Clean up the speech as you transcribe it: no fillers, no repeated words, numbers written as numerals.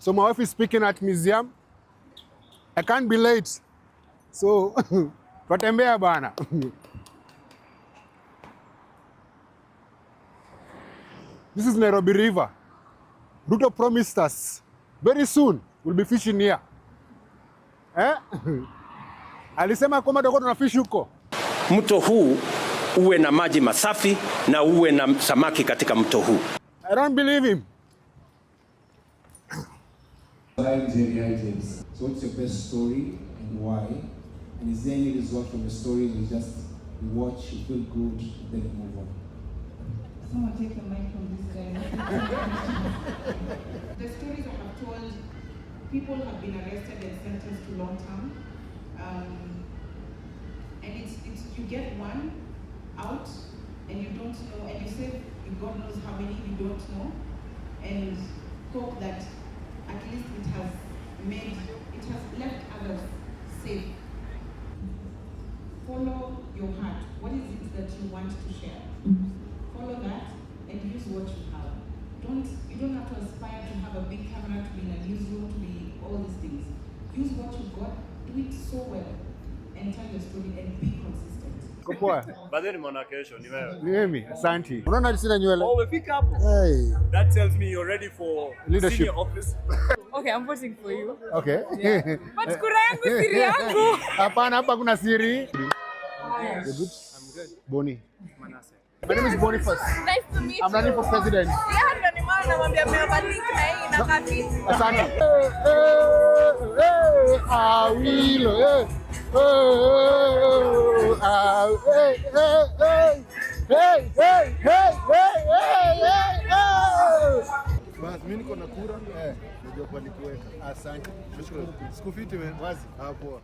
So my wife is speaking at museum. I can't be late. So twatembea bana. This is Nairobi River. Ruto promised us very soon we'll be fishing here. Alisema kwamba tutakuwa tunafish huko. Mto huu uwe na maji masafi na uwe na samaki katika mto huu. I don't believe him. Hi James. So what's your best story and why? And is there any result from the story you just watch, you feel good, and then you move on? Someone take the mic from this guy. The stories I have told, people have been arrested and sentenced to long term. And it's you get one out and you don't know, and you say God knows how many you don't know, and hope that at least it has left others safe. Follow your heart. What is it that you want to share? Follow that and use what you have. You don't have to aspire to have a big camera, to be in a newsroom, to be all these things. Use what you got, do it so well, and tell your story and be consistent. Kopoa. Baadaye nimeona kesho ni wewe. Ni mimi, asante. Unaona sina nywele? Oh, umefika hapo. Hey. That tells me you're ready for Leadership. senior office. Okay, I'm voting for you. Okay. Yeah. But kura yangu siri yangu. Hapana, hapa kuna siri. Yeah. You good? I'm good. Boni. Manase. My name is Boniface. Nice to meet you. I'm running for president. Yeah, ndo ni maana namwambia mmebadilika na hii na kati. Asante. Awilo. Basi mimi niko na kura. Ndio kwa nikuweka. Asante. Sikufiti wewe. Wazi. Hapo.